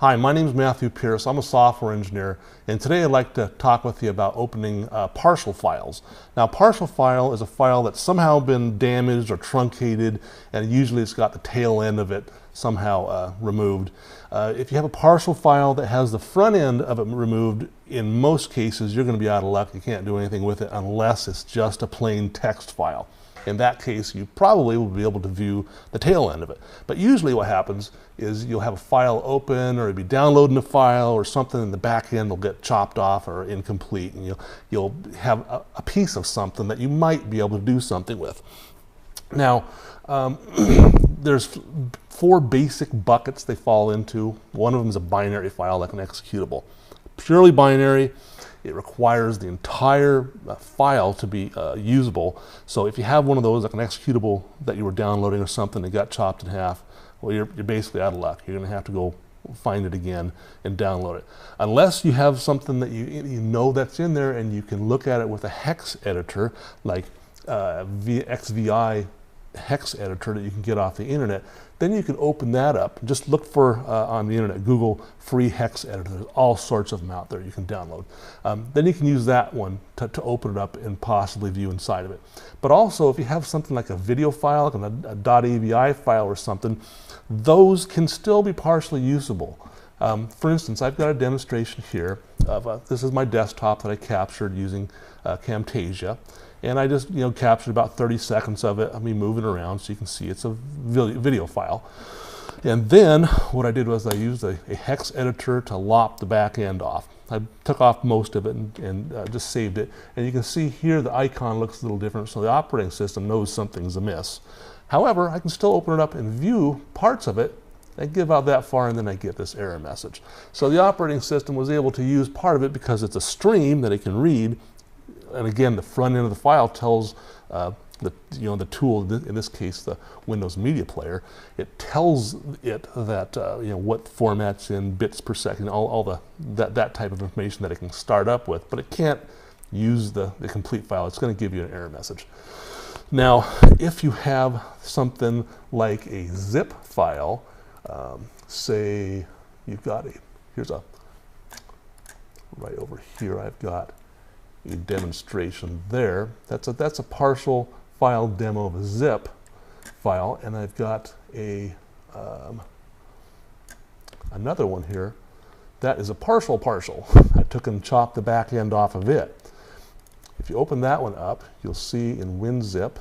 Hi, my name is Matthew Pierce. I'm a software engineer, and today I'd like to talk with you about opening partial files. Now, a partial file is a file that's somehow been damaged or truncated, and usually it's got the tail end of it somehow removed. If you have a partial file that has the front end of it removed, in most cases you're going to be out of luck. You can't do anything with it unless it's just a plain text file. In that case, you probably will be able to view the tail end of it. But usually what happens is you'll have a file open, or you'll be downloading a file, or something in the back end will get chopped off or incomplete, and you'll have a piece of something that you might be able to do something with. Now, there's four basic buckets they fall into. One of them is a binary file, like an executable. Purely binary. It requires the entire file to be usable. So if you have one of those, like an executable that you were downloading or something that got chopped in half, well, you're basically out of luck. You're going to have to go find it again and download it. Unless you have something that you know that's in there and you can look at it with a hex editor, like XVI hex editor that you can get off the internet, then you can open that up. Just look for on the internet, Google free hex editor. There's all sorts of them out there you can download. Then you can use that one to open it up and possibly view inside of it. But also, if you have something like a video file, like a .avi file or something, those can still be partially usable. For instance, I've got a demonstration here of this is my desktop that I captured using Camtasia. And I just captured about 30 seconds of it, of me moving around, so you can see it's a video file. And then what I did was I used a hex editor to lop the back end off. I took off most of it and just saved it. And you can see here the icon looks a little different, so the operating system knows something's amiss. However, I can still open it up and view parts of it. I give out that far and then I get this error message. So the operating system was able to use part of it because it's a stream that it can read. And again, the front end of the file tells the tool, in this case the Windows Media Player, it tells it that what format's in, bits per second, all that type of information that it can start up with, but it can't use the complete file. It's going to give you an error message. Now, if you have something like a zip file, say you've got right over here I've got a demonstration there. That's a partial file demo of a zip file, and I've got another one here that is a partial. I took and chopped the back end off of it. If you open that one up, you'll see in WinZip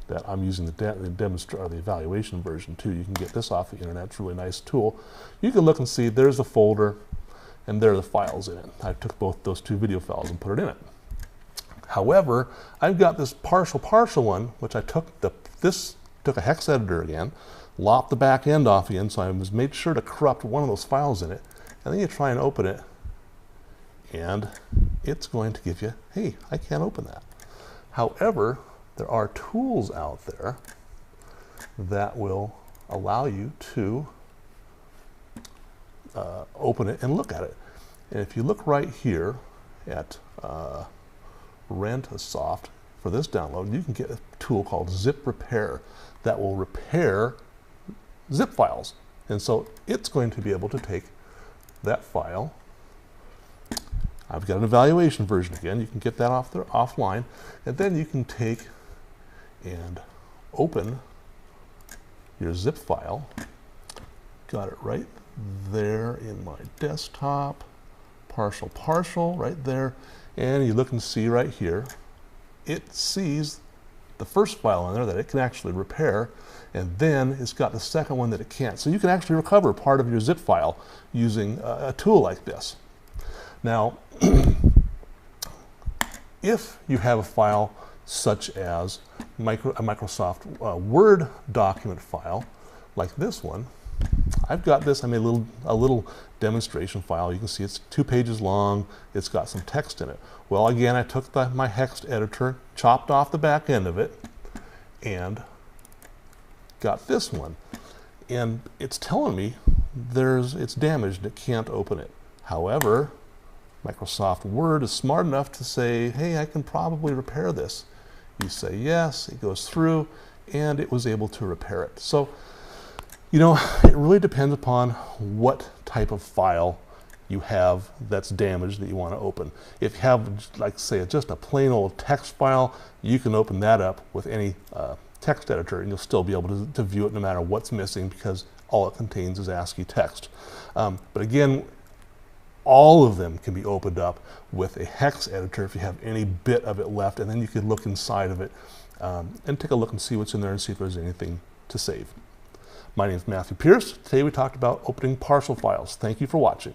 that I'm using the evaluation version too. You can get this off the internet. It's a really nice tool. You can look and see there's a folder, and there are the files in it. I took both those two video files and put it in it. However, I've got this partial one, which I took a hex editor again, lopped the back end off again, so I made sure to corrupt one of those files in it, and then you try and open it, and it's going to give you, hey, I can't open that. However, there are tools out there that will allow you to open it and look at it. And if you look right here at Rent a Soft for this download, you can get a tool called Zip Repair that will repair zip files. And so it's going to be able to take that file. I've got an evaluation version again. You can get that off there offline, and then you can take and open your zip file. Got it right there in my desktop, partial right there, and you look and see right here, it sees the first file in there that it can actually repair, and then it's got the second one that it can't. So you can actually recover part of your zip file using a tool like this. Now, if you have a file such as a Microsoft Word document file like this one, I've got this. I made a little demonstration file. You can see it's 2 pages long. It's got some text in it. Well, again, I took my hex editor, chopped off the back end of it, and got this one. And it's telling me it's damaged. It can't open it. However, Microsoft Word is smart enough to say, hey, I can probably repair this. You say yes, it goes through, and it was able to repair it. So You know, it really depends upon what type of file you have that's damaged that you want to open. If you have, like say, just a plain old text file, you can open that up with any text editor and you'll still be able to view it no matter what's missing, because all it contains is ASCII text. But again, all of them can be opened up with a hex editor if you have any bit of it left, and then you can look inside of it and take a look and see what's in there and see if there's anything to save. My name is Matthew Pierce. Today we talked about opening partial files. Thank you for watching.